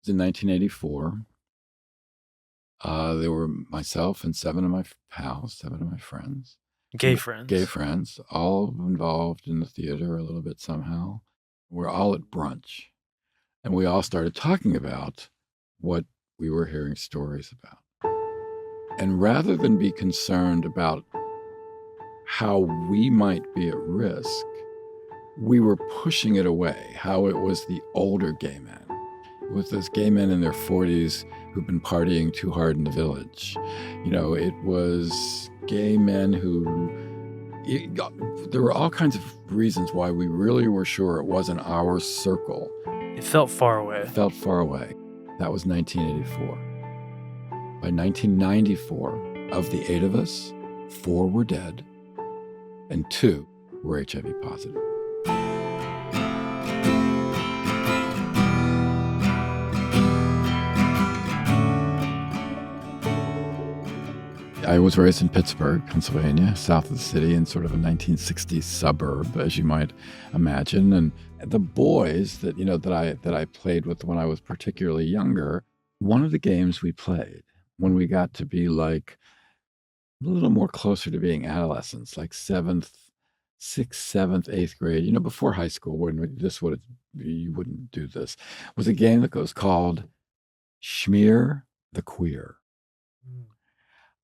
was in 1984. There were myself and seven of my pals, seven of my friends. Gay Gay friends. friends, all involved in the theater a little bit somehow. We're all at brunch. And we all started talking about what we were hearing stories about. And rather than be concerned about how we might be at risk, we were pushing it away, how it was the older gay men. It was those gay men in their 40s who've been partying too hard in the village. It was gay men who there were all kinds of reasons why we really were sure it wasn't our circle. It felt far away. It felt far away. That was 1984. By 1994, of the 8 of us, 4 were dead and 2 were HIV positive. I was raised in Pittsburgh, Pennsylvania, south of the city, in sort of a 1960s suburb, as you might imagine. And the boys that I played with when I was particularly younger, one of the games we played when we got to be like a little more closer to being adolescents, like 6th, 7th, 8th grade, before high school, when you wouldn't do this, was a game that was called Schmear the Queer.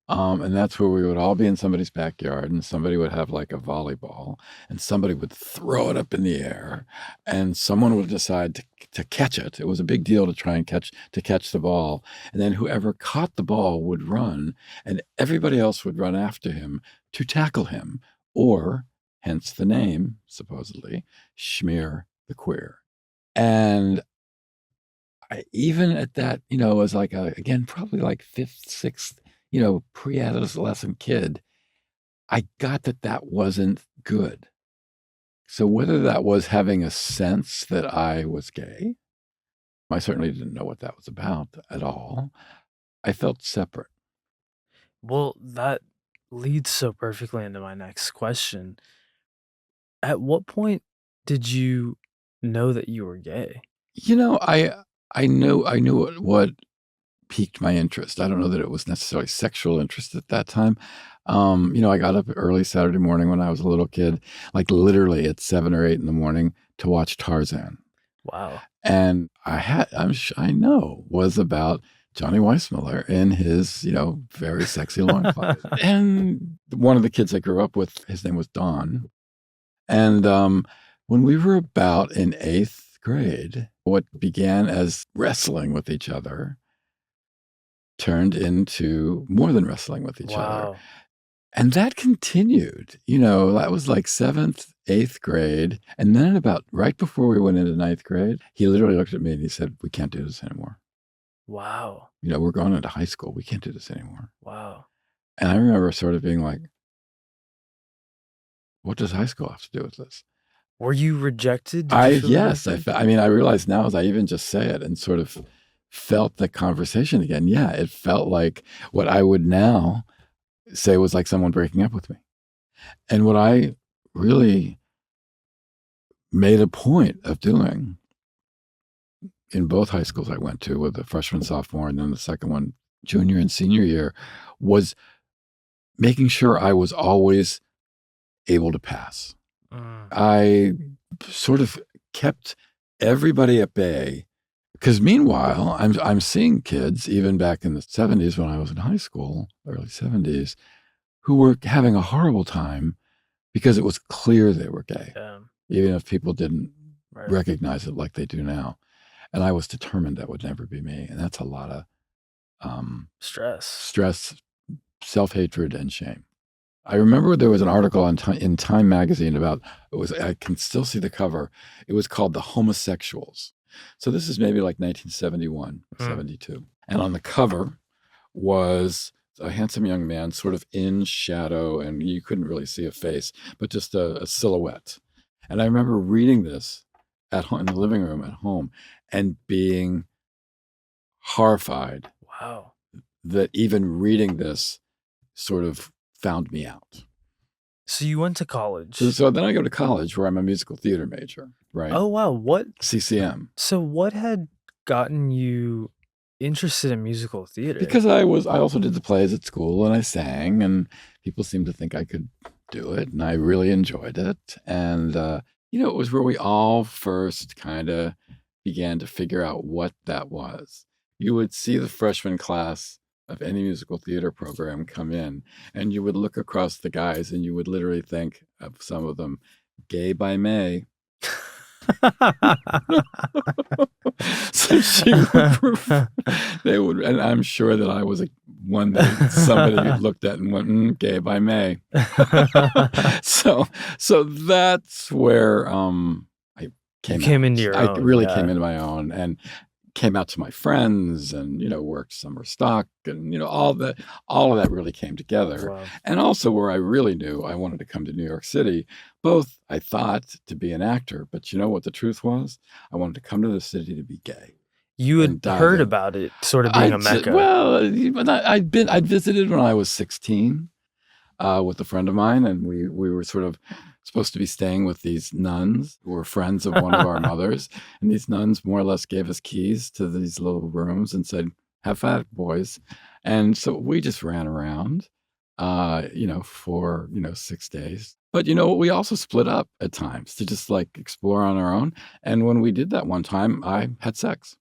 And that's where we would all be in somebody's backyard, and somebody would have like a volleyball, and somebody would throw it up in the air, and someone would decide to catch it. It was a big deal to try and catch the ball. And then whoever caught the ball would run, and everybody else would run after him to tackle him, or hence the name, supposedly, Schmear the Queer. And even at that, it was like, again, probably like 5th, 6th, pre-adolescent kid, I got that wasn't good. So whether that was having a sense that I was gay, I certainly didn't know what that was about at all. I felt separate. Well, that leads so perfectly into my next question. At what point did you know that you were gay? I knew what piqued my interest. I don't know that it was necessarily sexual interest at that time. I got up early Saturday morning when I was a little kid, like literally at 7 or 8 in the morning, to watch Tarzan. Wow. And I know was about Johnny Weissmuller in his, very sexy loincloth. And one of the kids I grew up with, his name was Don. And when we were about in 8th grade, what began as wrestling with each other turned into more than wrestling with each other. Wow. And that continued, that was like 7th, 8th grade. And then about right before we went into 9th grade, he literally looked at me and he said, "We can't do this anymore. Wow. We're going into high school. We can't do this anymore." Wow. And I remember sort of being like, what does high school have to do with this? Were you rejected? Did you feel Yes, rejected? I realize now as I even just say it and sort of felt the conversation again. Yeah, it felt like what I would now say was like someone breaking up with me. And what I really made a point of doing in both high schools I went to, with the freshman, sophomore, and then the second one, junior and senior year, was making sure I was always able to pass. I sort of kept everybody at bay, because meanwhile, I'm seeing kids, even back in the 70s when I was in high school, early 70s, who were having a horrible time because it was clear they were gay, even if people didn't recognize it like they do now. And I was determined that would never be me. And that's a lot of stress, self-hatred, and shame. I remember there was an article in Time magazine about, I can still see the cover. It was called The Homosexuals. So this is maybe like 1971, 72. And on the cover was a handsome young man, sort of in shadow, and you couldn't really see a face, but just a silhouette. And I remember reading this at home, in the living room at home, and being horrified. Wow. That even reading this sort of found me out. So you went to college. So then I go to college, where I'm a musical theater major, right? Oh, wow. What? CCM. So what had gotten you interested in musical theater? Because I also did the plays at school and I sang, and people seemed to think I could do it, and I really enjoyed it. And it was where we all first kind of began to figure out what that was. You would see the freshman class of any musical theater program come in, and you would look across the guys and you would literally think of some of them, gay by May. So they would, and I'm sure that I was one that somebody looked at and went, gay by May. So that's where I came into your own. I really came into my own and came out to my friends, and worked summer stock, and all of that really came together. Wow. And also where I really knew I wanted to come to New York City, both I thought to be an actor, but you know what the truth was? I wanted to come to the city to be gay. You had heard about it sort of being a mecca. I'd visited when I was 16 with a friend of mine, and we were sort of supposed to be staying with these nuns who were friends of one of our mothers. And these nuns more or less gave us keys to these little rooms and said, have fun, boys. And so we just ran around, for, 6 days. But, we also split up at times to just explore on our own. And when we did that one time, I had sex.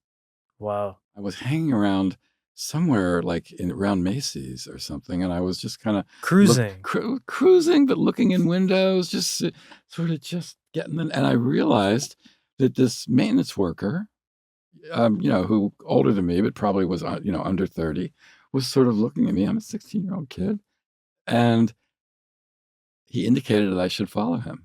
Wow. I was hanging around somewhere around Macy's or something, and I was just kind of cruising, cruising, but looking in windows, just sort of just getting in. And I realized that this maintenance worker, who older than me, but probably was under 30, was sort of looking at me. I'm a 16-year-old kid, and he indicated that I should follow him,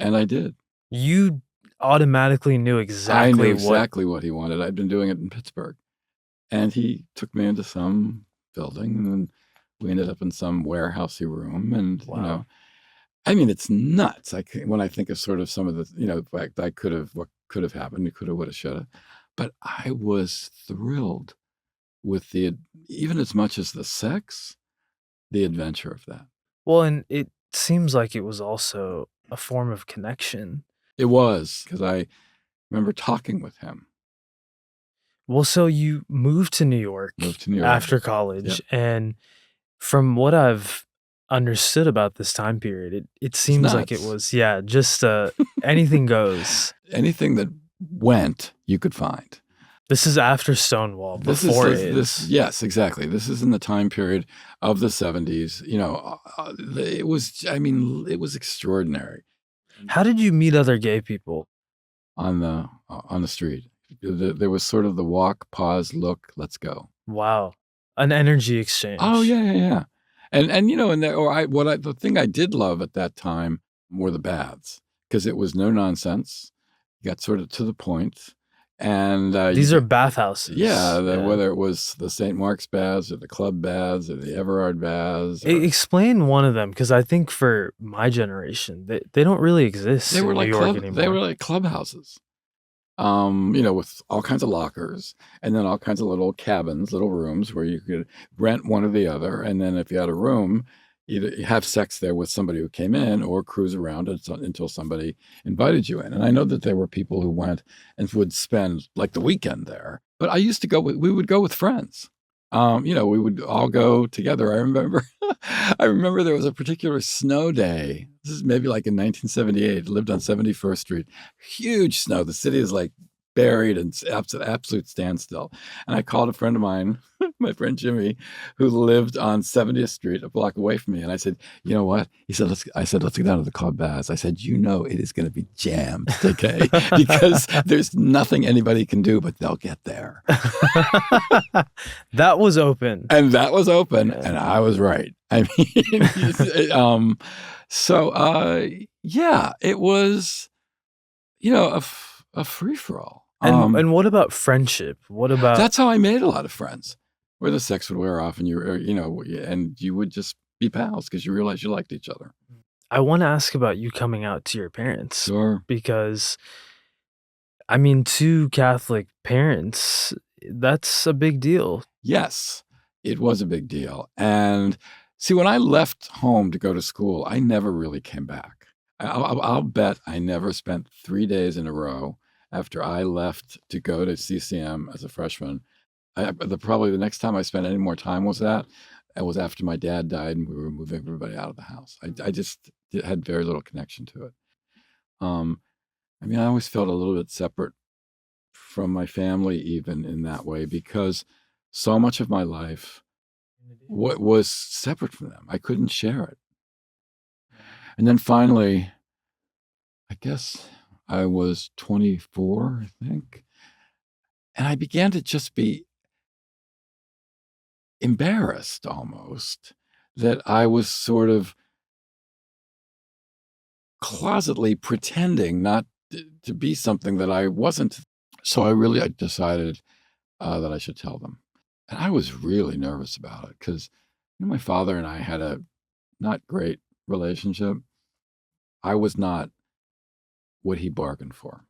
and I did. You automatically knew exactly. I knew exactly what he wanted. I'd been doing it in Pittsburgh. And he took me into some building, and then we ended up in some warehousey room. And, wow. It's nuts. When I think of sort of some of the, what could have happened, it could have, would have, should have. But I was thrilled with even as much as the sex, the adventure of that. Well, and it seems like it was also a form of connection. It was, because I remember talking with him. Well, so you moved to New York after college. Yep. And from what I've understood about this time period, it seems like it was, just anything goes. Anything that went, you could find. This is after Stonewall, before AIDS. Yes, exactly. This is in the time period of the 70s. It was extraordinary. How did you meet other gay people? On the street. There was sort of the walk, pause, look, let's go. Wow. An energy exchange. Oh, yeah. And the thing I did love at that time were the baths, because it was no nonsense. You got sort of to the point. And these are bathhouses. Yeah, whether it was the St. Mark's baths or the club baths or the Everard baths. Explain one of them, because I think for my generation, they don't really exist in New York anymore. They were like clubhouses. With all kinds of lockers, and then all kinds of little cabins, little rooms where you could rent one or the other. And then if you had a room, either have sex there with somebody who came in, or cruise around until somebody invited you in. And I know that there were people who went and would spend the weekend there. But I used to we would go with friends. We would all go together. I remember there was a particular snow day. This is maybe in 1978. I lived on 71st Street. Huge snow. The city is buried in absolute standstill. And I called a friend of mine, my friend Jimmy, who lived on 70th Street, a block away from me. And I said, you know what? He said, let's go down to the club baths. I said, it is going to be jammed, okay? Because there's nothing anybody can do, but they'll get there. That was open. And that was open, and I was right. It was, a free-for-all. And what about friendship? That's how I made a lot of friends, where the sex would wear off, and you would just be pals because you realize you liked each other. I want to ask about you coming out to your parents. Sure. Because, two Catholic parents, that's a big deal. Yes, it was a big deal. And see, when I left home to go to school, I never really came back. I'll bet I never spent 3 days in a row after I left to go to CCM as a freshman. Probably the next time I spent any more time was after my dad died and we were moving everybody out of the house. I just had very little connection to it. I mean, I always felt a little bit separate from my family, even in that way, because so much of my life was separate from them. I couldn't share it. And then finally, I guess I was 24, I think, and I began to just be embarrassed almost that I was sort of closetly pretending not to be something that I wasn't. So I decided that I should tell them. And I was really nervous about it because my father and I had a not great relationship. I was not what he bargained for.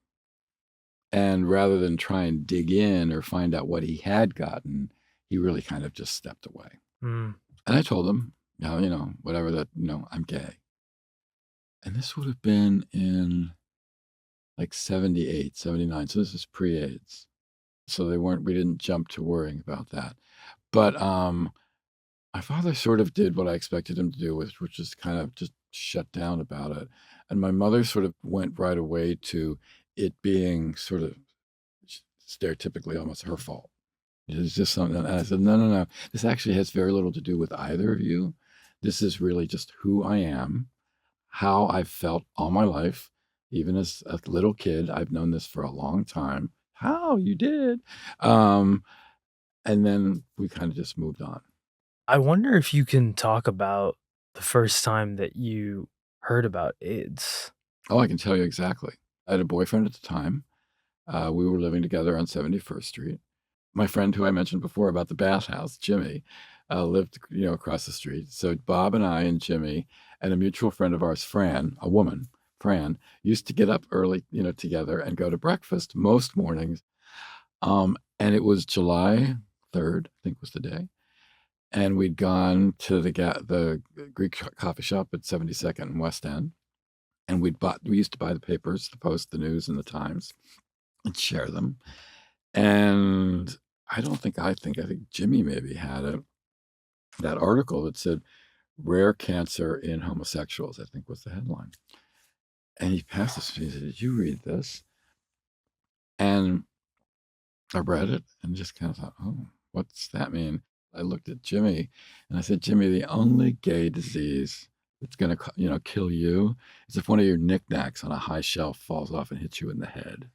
And rather than try and dig in or find out what he had gotten, he really kind of just stepped away. And I told him, whatever, that, I'm gay. And this would have been in like 78, 79. So this is pre-AIDS. So we didn't jump to worrying about that. But my father sort of did what I expected him to do, which is kind of just shut down about it. And my mother sort of went right away to it being sort of stereotypically almost her fault. It was just something. And I said, no. This actually has very little to do with either of you. This is really just who I am, how I've felt all my life. Even as a little kid, I've known this for a long time. How you did. And then we kind of just moved on. I wonder if you can talk about the first time that you heard about AIDS. Oh, I can tell you exactly. I had a boyfriend at the time. We were living together on 71st Street. My friend who I mentioned before about the bathhouse, Jimmy, lived, across the street. So Bob and I and Jimmy and a mutual friend of ours, Fran, a woman, Fran, used to get up early, together and go to breakfast most mornings. And it was July 3rd, I think was the day. And we'd gone to the Greek coffee shop at 72nd and West End. And we used to buy the papers, the Post, the News, and the Times, and share them. And I think Jimmy maybe had that article that said rare cancer in homosexuals, I think was the headline. And he passed this to me and said, "Did you read this?" And I read it and just kind of thought, oh, what's that mean? I looked at Jimmy and I said, "Jimmy, the only gay disease that's going to, kill you is if one of your knickknacks on a high shelf falls off and hits you in the head."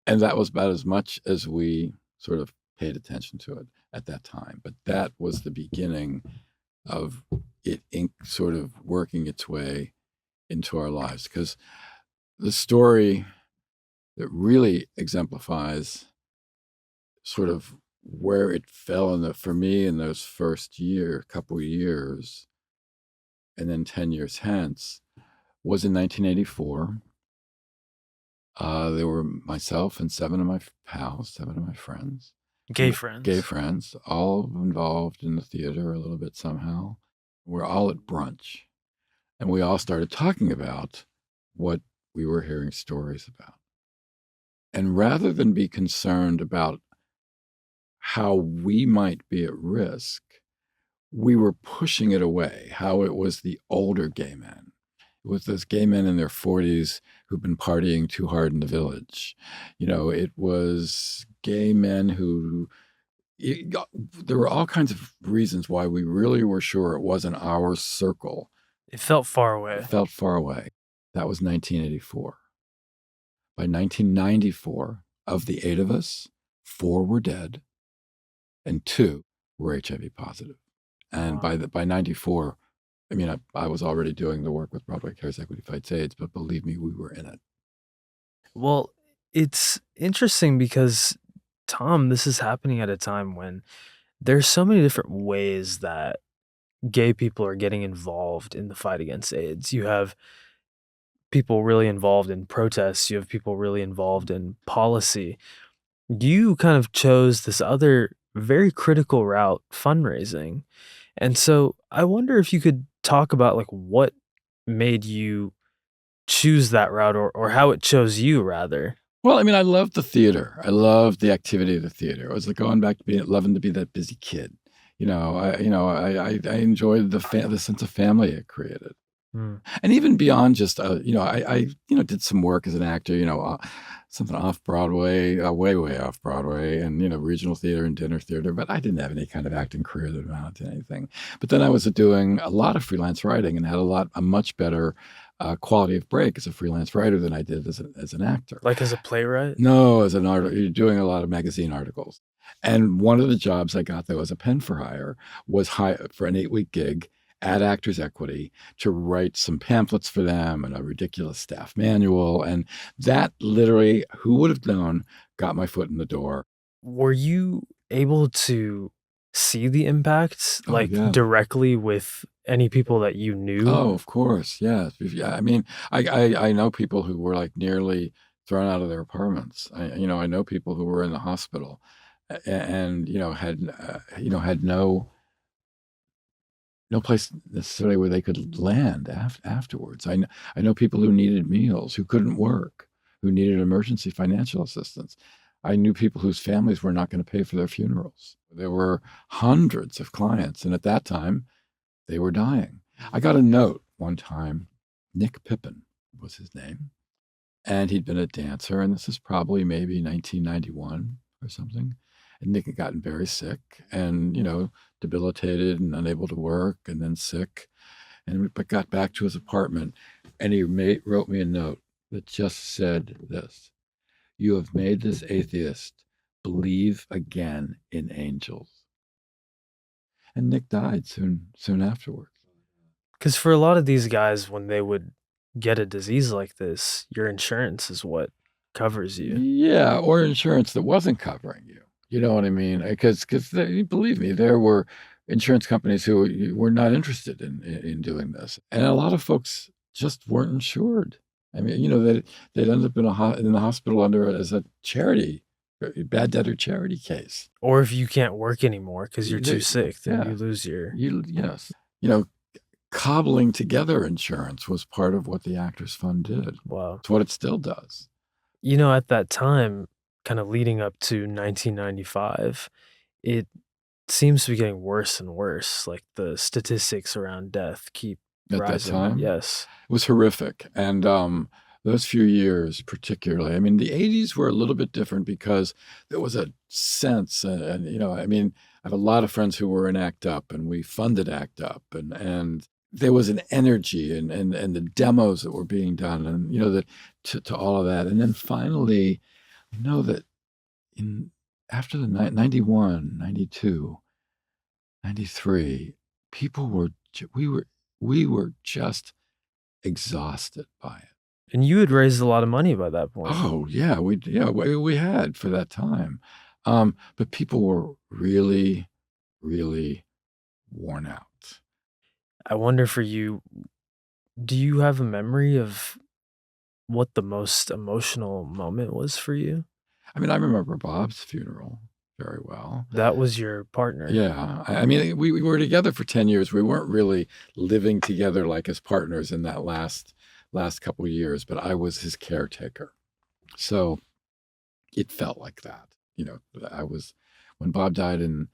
And that was about as much as we sort of paid attention to it at that time. But that was the beginning of it sort of working its way into our lives. Because the story that really exemplifies sort of where it fell for me in those first couple of years, and then 10 years hence, was in 1984. There were myself and 7 of my pals, 7 of my friends. Gay friends, all involved in the theater a little bit somehow. We're all at brunch. And we all started talking about what we were hearing stories about. And rather than be concerned about how we might be at risk, we were pushing it away, how it was the older gay men. It was those gay men in their 40s who've been partying too hard in the village. It was gay men there were all kinds of reasons why we really were sure it wasn't our circle. It felt far away. That was 1984. By 1994, of the 8 of us, 4 were dead and 2 were HIV positive. And Wow. by 94, I mean, I was already doing the work with Broadway Cares Equity Fights AIDS, but believe me, we were in it. Well, it's interesting because, Tom, this is happening at a time when there's so many different ways that gay people are getting involved in the fight against AIDS. You have people really involved in protests. You have people really involved in policy. You kind of chose this other very critical route, fundraising. And so I wonder if you could talk about like what made you choose that route or how it chose you rather. Well, I mean, I loved the theater. I loved the activity of the theater. It was like going back to loving to be that busy kid. I enjoyed the sense of family it created. Mm. And even beyond just, did some work as an actor, something off Broadway, way, way off Broadway, and, regional theater and dinner theater. But I didn't have any kind of acting career that amounted to anything. But then I was doing a lot of freelance writing and had a much better quality of break as a freelance writer than I did as an actor. Like as a playwright? No, as an artist, you're doing a lot of magazine articles. And one of the jobs I got that was a pen for hire was for an 8-week gig at Actors Equity to write some pamphlets for them and a ridiculous staff manual. And that literally, who would have known, got my foot in the door. Were you able to see the impacts directly with any people that you knew? Oh, of course. Yeah. I mean, I know people who were like nearly thrown out of their apartments. I know people who were in the hospital and, had no place necessarily where they could land afterwards. I know people who needed meals, who couldn't work, who needed emergency financial assistance. I knew people whose families were not going to pay for their funerals. There were hundreds of clients, and at that time, they were dying. I got a note one time. Nick Pippin was his name, and he'd been a dancer, and this is probably maybe 1991 or something. And Nick had gotten very sick and, debilitated and unable to work and then sick. But got back to his apartment and he wrote me a note that just said this: "You have made this atheist believe again in angels." And Nick died soon afterwards. Because for a lot of these guys, when they would get a disease like this, your insurance is what covers you. Yeah, or insurance that wasn't covering you. You know what I mean? Because believe me, there were insurance companies who were not interested in doing this, and a lot of folks just weren't insured. I mean, they'd end up in the hospital as a charity, bad debtor charity case. Or if you can't work anymore because you're too sick, then you lose your. Yes, cobbling together insurance was part of what the Actors Fund did. Wow, it's what it still does. At that time, kind of leading up to 1995, it seems to be getting worse and worse. Like the statistics around death keep rising. That time? Yes. It was horrific. And those few years particularly, I mean, the 80s were a little bit different because there was a sense, I have a lot of friends who were in ACT UP and we funded ACT UP and there was an energy and the demos that were being done and, to all of that. And then finally, that after the 91, 92, 93, we were just exhausted by it. And you had raised a lot of money by that point. Oh yeah, we had for that time. But people were really, really worn out. I wonder for you, do you have a memory of what the most emotional moment was for you? I mean, I remember Bob's funeral very well. That was your partner. Yeah. I mean, we were together for 10 years. We weren't really living together like as partners in that last couple of years, but I was his caretaker. So it felt like that. When Bob died in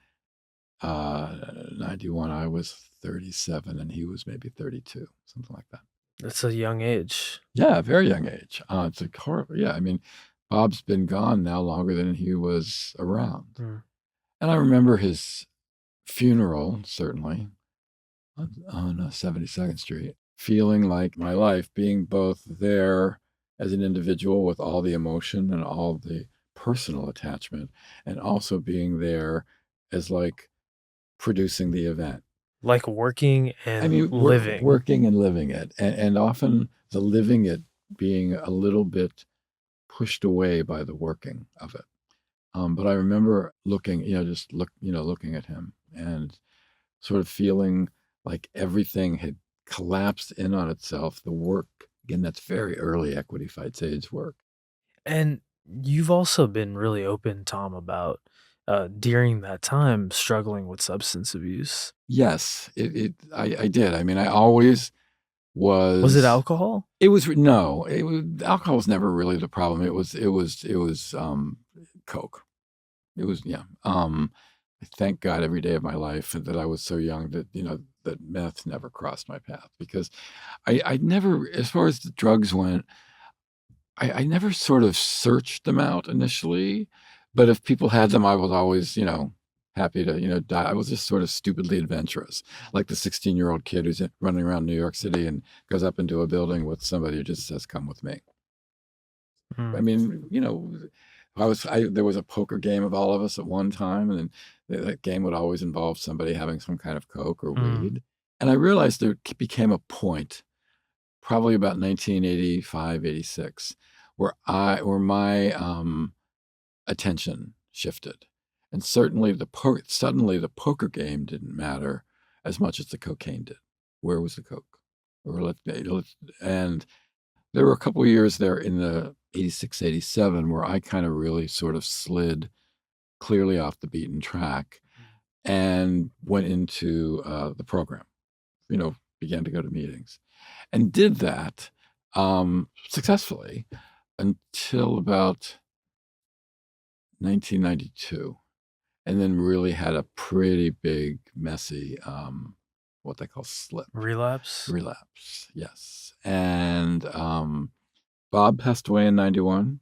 91, I was 37 and he was maybe 32, something like that. That's a young age. Yeah, very young age. It's a horrible. Yeah, I mean, Bob's been gone now longer than he was around. Mm. And I remember his funeral, certainly, on 72nd Street, feeling like my life, being both there as an individual with all the emotion and all the personal attachment, and also being there as like producing the event. Like working and living. Working and living it. And often the living it being a little bit pushed away by the working of it. But I remember looking at him and sort of feeling like everything had collapsed in on itself. The work, again, that's very early Equity Fights AIDS work. And you've also been really open, Tom, about during that time struggling with substance abuse. Yes, I did. I mean, I always Was it alcohol? It was no. Alcohol was never really the problem. It was Coke. It was I thank God every day of my life that I was so young that that meth never crossed my path, because I never, as far as the drugs went, I never sort of searched them out initially, but if people had them, I was always happy to die. I was just sort of stupidly adventurous, like the 16-year-old kid who's running around New York City and goes up into a building with somebody who just says, "Come with me." I mean, there was a poker game of all of us at one time, and that game would always involve somebody having some kind of coke or weed. And I realized there became a point, probably about 1985, 86, where my attention shifted. And certainly suddenly the poker game didn't matter as much as the cocaine did. Where was the coke? And there were a couple of years there in the 86, 87 where I kind of really sort of slid clearly off the beaten track and went into the program, began to go to meetings and did that successfully until about 1992. And then really had a pretty big, messy, what they call slip. Relapse? Relapse, yes. And Bob passed away in 91.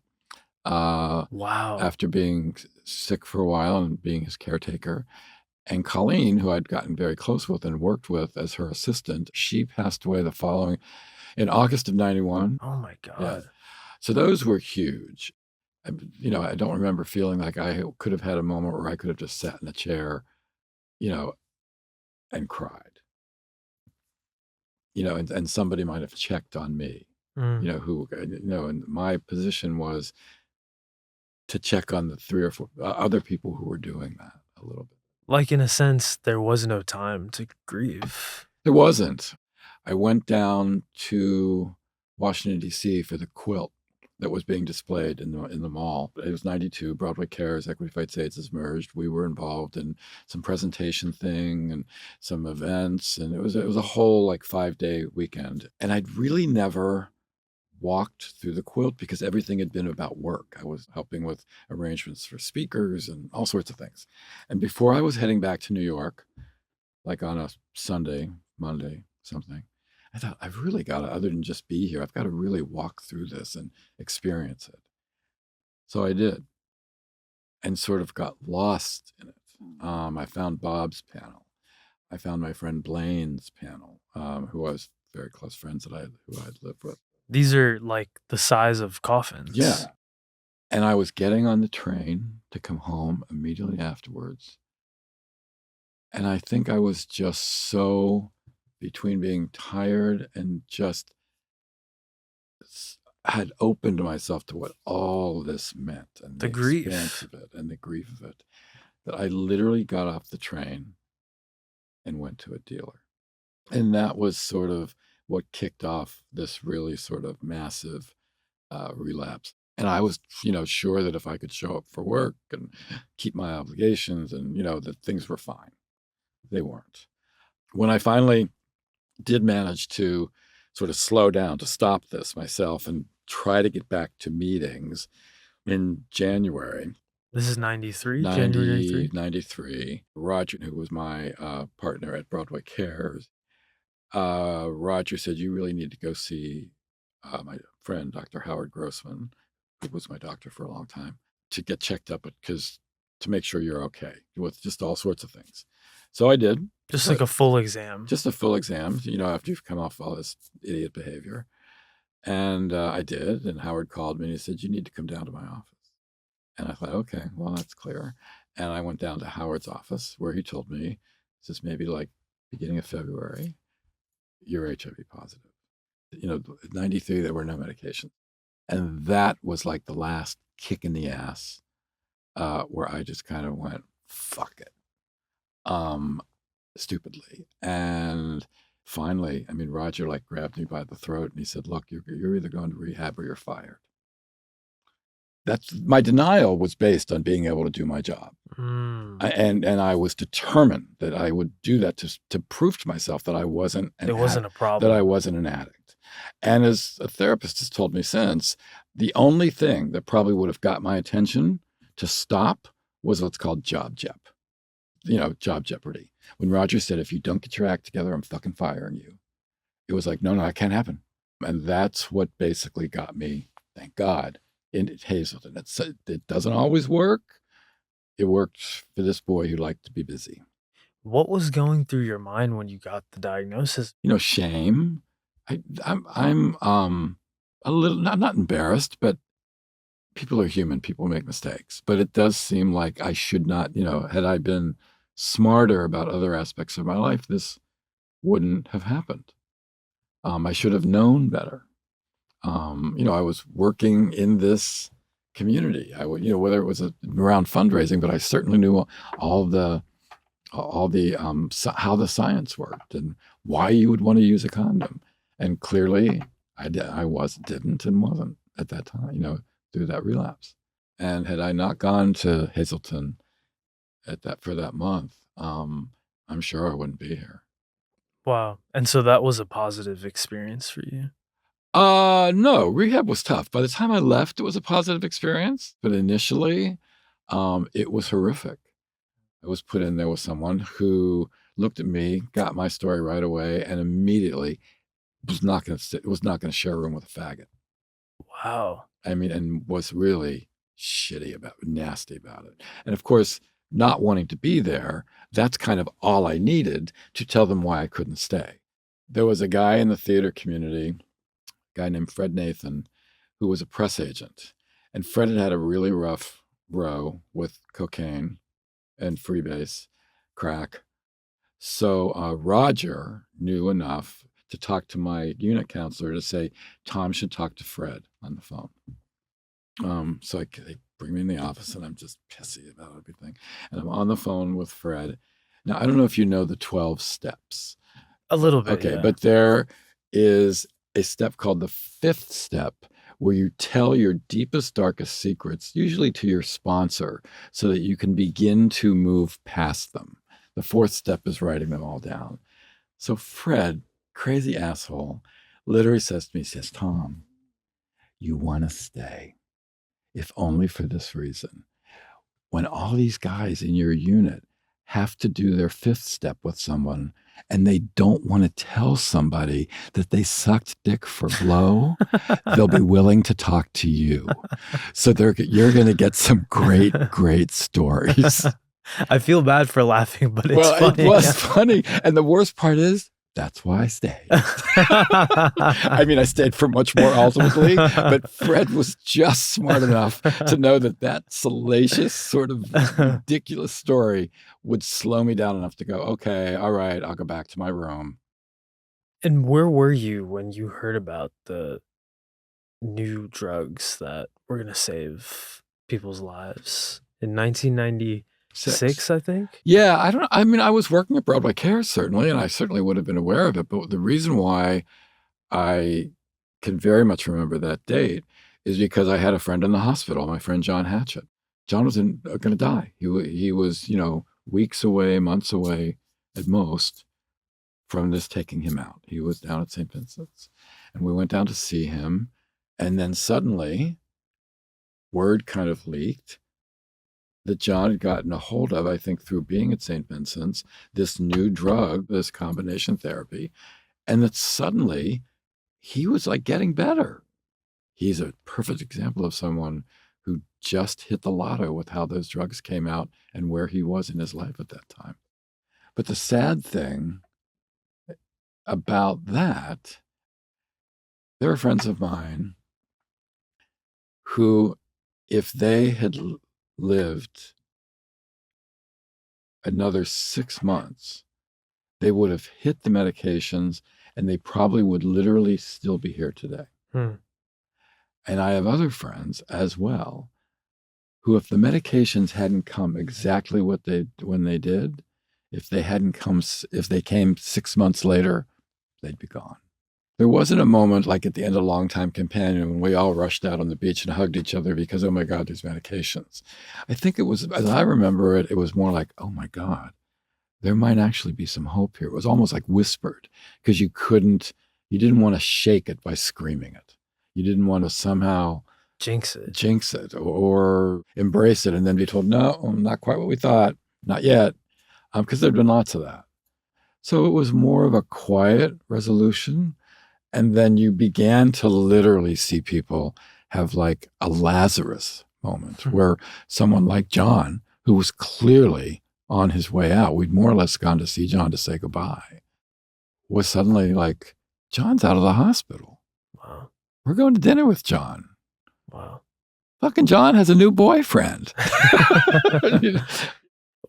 Wow. After being sick for a while and being his caretaker. And Colleen, who I'd gotten very close with and worked with as her assistant, she passed away in August of 91. Oh my God. Yeah. So those were huge. I don't remember feeling like I could have had a moment where I could have just sat in a chair, and cried, and somebody might have checked on me, and my position was to check on the 3 or 4 other people who were doing that a little bit. Like, in a sense, there was no time to grieve. There wasn't. I went down to Washington, D.C. for the quilt that was being displayed in the mall. It was 92. Broadway Cares, Equity Fights AIDS has merged. We were involved in some presentation thing and some events, and it was a whole 5-day weekend. And I'd really never walked through the quilt because everything had been about work. I was helping with arrangements for speakers and all sorts of things. And before I was heading back to New York, like on a Sunday, Monday, something, I thought, I've really got to, other than just be here, I've got to really walk through this and experience it. So I did, and sort of got lost in it. I found Bob's panel. I found my friend Blaine's panel, who I was very close friends who I'd lived with. These are like the size of coffins. Yeah. And I was getting on the train to come home immediately afterwards. And I think I was just so between being tired and just had opened myself to what all this meant and the grief of it and the grief of it, that I literally got off the train and went to a dealer. And that was sort of what kicked off this really sort of massive relapse. And I was, sure that if I could show up for work and keep my obligations and, that things were fine. They weren't. When I finally did manage to sort of slow down, to stop this myself and try to get back to meetings in January. This is 93? January 93. Roger, who was my partner at Broadway Cares, Roger said, you really need to go see my friend, Dr. Howard Grossman, who was my doctor for a long time, to get checked up to make sure you're okay with just all sorts of things. So I did. Just like a full exam. Just a full exam, after you've come off all this idiot behavior. And I did. And Howard called me and he said, you need to come down to my office. And I thought, okay, well, that's clear. And I went down to Howard's office where he told me, says maybe beginning of February, you're HIV positive. 93, there were no medications. And that was like the last kick in the ass where I just kind of went, fuck it. Stupidly. And finally, Roger grabbed me by the throat and he said, look, you're either going to rehab or you're fired. That's my denial was based on being able to do my job. And I was determined that I would do that to prove to myself that I wasn't a problem, that I wasn't an addict. And as a therapist has told me since, the only thing that probably would have got my attention to stop was what's called job jeopardy. When Roger said, if you don't get your act together, I'm fucking firing you. It was like, no, that can't happen. And that's what basically got me, thank God, in Hazleton. It doesn't always work. It worked for this boy who liked to be busy. What was going through your mind when you got the diagnosis? Shame. I'm a little, not embarrassed, but people are human. People make mistakes. But it does seem like I should not, had I been smarter about other aspects of my life, this wouldn't have happened. I should have known better. I was working in this community. Whether it was around fundraising, but I certainly knew all the how the science worked and why you would want to use a condom. And clearly, I wasn't at that time. Through that relapse. And had I not gone to Hazleton for that month, I'm sure I wouldn't be here. Wow. And so that was a positive experience for you? No, rehab was tough. By the time I left, it was a positive experience. But initially, it was horrific. I was put in there with someone who looked at me, got my story right away, and immediately was not going to share a room with a faggot. Wow. And was really nasty about it. And of course, not wanting to be there, that's kind of all I needed to tell them why I couldn't stay. There was a guy in the theater community, a guy named Fred Nathan, who was a press agent. And Fred had a really rough row with cocaine and freebase, crack. So Roger knew enough to talk to my unit counselor to say, Tom should talk to Fred on the phone. So they bring me in the office and I'm just pissy about everything. And I'm on the phone with Fred. Now, I don't know if you know the 12 steps. A little bit. Okay, yeah. But there is a step called the 5th step where you tell your deepest, darkest secrets, usually to your sponsor, so that you can begin to move past them. The 4th step is writing them all down. So Fred, crazy asshole, literally says to me, Tom, you want to stay, if only for this reason. When all these guys in your unit have to do their 5th step with someone and they don't want to tell somebody that they sucked dick for blow, they'll be willing to talk to you. So you're going to get some great stories. I feel bad for laughing, but it's funny. It was funny. And the worst part is, that's why I stayed. I stayed for much more ultimately, but Fred was just smart enough to know that salacious sort of ridiculous story would slow me down enough to go, okay, all right, I'll go back to my room. And where were you when you heard about the new drugs that were going to save people's lives in 1996, I think? Yeah, I was working at Broadway Cares, certainly, and I certainly would have been aware of it. But the reason why I can very much remember that date is because I had a friend in the hospital, my friend John Hatchett. John was going to die. He was, weeks away, months away at most from this taking him out. He was down at St. Vincent's. And we went down to see him. And then suddenly, word kind of leaked that John had gotten a hold of, I think, through being at St. Vincent's, this new drug, this combination therapy, and that suddenly he was like getting better. He's a perfect example of someone who just hit the lotto with how those drugs came out and where he was in his life at that time. But the sad thing about that, there are friends of mine who, if they had lived another 6 months, they would have hit the medications and they probably would literally still be here today. And I have other friends as well who, if the medications hadn't come exactly when they did, if they came 6 months later, they'd be gone. There wasn't a moment like at the end of Longtime Companion when we all rushed out on the beach and hugged each other because, oh my God, there's medications. I think it was, as I remember it, it was more like, oh my God, there might actually be some hope here. It was almost like whispered because you didn't want to shake it by screaming it. You didn't want to somehow jinx it or embrace it and then be told, no, not quite what we thought, not yet, because there'd been lots of that. So it was more of a quiet resolution. And then you began to literally see people have like a Lazarus moment where someone like John, who was clearly on his way out, we'd more or less gone to see John to say goodbye, was suddenly like, John's out of the hospital. Wow. We're going to dinner with John. Wow. Fucking John has a new boyfriend.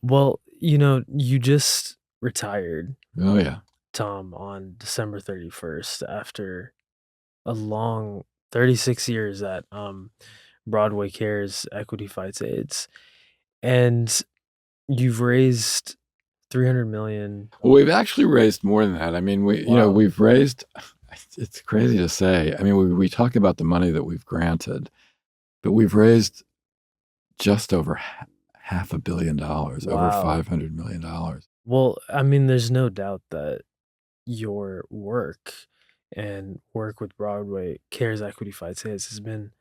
Well, you just retired. Oh, yeah. Tom, on December 31st after a long 36 years at Broadway Cares Equity Fights AIDS. And you've raised $300 million. Well, we've actually raised more than that. I mean, we've raised, it's crazy to say. I mean, we talk about the money that we've granted, but we've raised just over $500 million, over $500 million. Well, I mean, there's no doubt that your work and work with Broadway Cares Equity Fights AIDS has been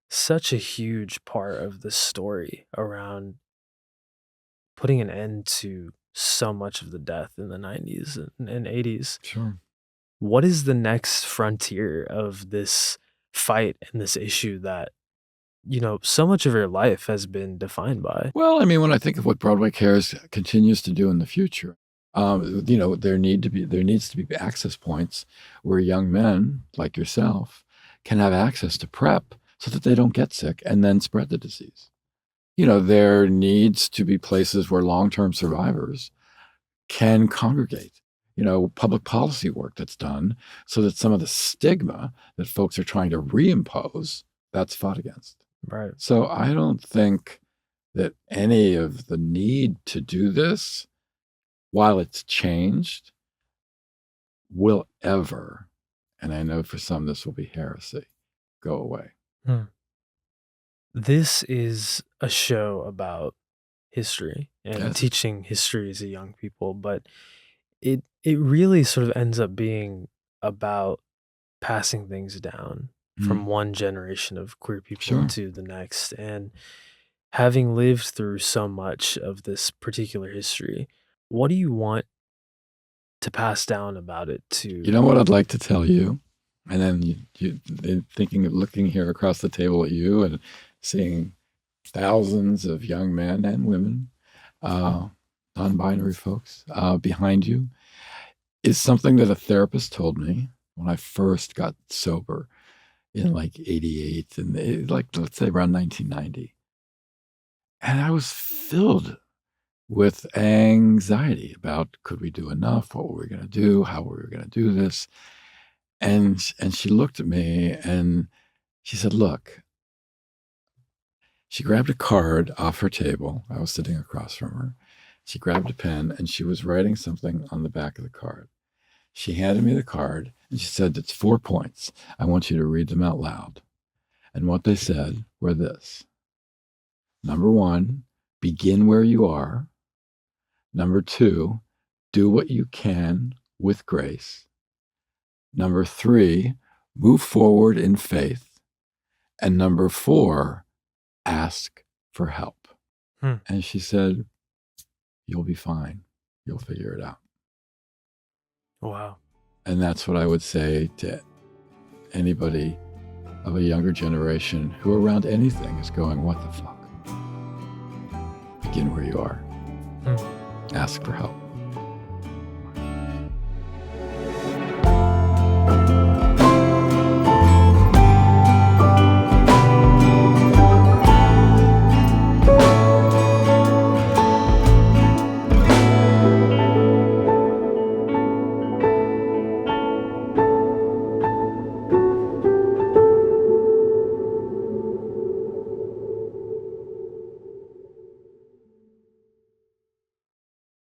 such a huge part of the story around putting an end to so much of the death in the 90s and 80s. Sure. What is the next frontier of this fight and this issue that, so much of your life has been defined by? Well, I mean, when I think of what Broadway Cares continues to do in the future, there needs to be access points where young men like yourself can have access to PrEP so that they don't get sick and then spread the disease. There needs to be places where long-term survivors can congregate. Public policy work that's done so that some of the stigma that folks are trying to reimpose, that's fought against. Right. So I don't think that any of the need to do this, while it's changed, will ever, and I know for some this will be heresy, go away. This is a show about history and teaching history as a young people, but it really sort of ends up being about passing things down from one generation of queer people to the next. And having lived through so much of this particular history, what do you want to pass down about it to? You know what I'd like to tell you? And then you thinking of looking here across the table at you and seeing thousands of young men and women, non-binary folks behind you, is something that a therapist told me when I first got sober in like 88 and let's say around 1990. And I was filled with anxiety about, could we do enough? What were we going to do? How were we going to do this? And she looked at me and she said, look, she grabbed a card off her table. I was sitting across from her. She grabbed a pen and she was writing something on the back of the card. She handed me the card and she said, it's 4 points. I want you to read them out loud. And what they said were this. Number 1, begin where you are. Number 2, do what you can with grace. Number 3, move forward in faith. And number 4, ask for help. And she said, you'll be fine. You'll figure it out. Wow. And that's what I would say to anybody of a younger generation who around anything is going, what the fuck? Begin where you are. Ask for help.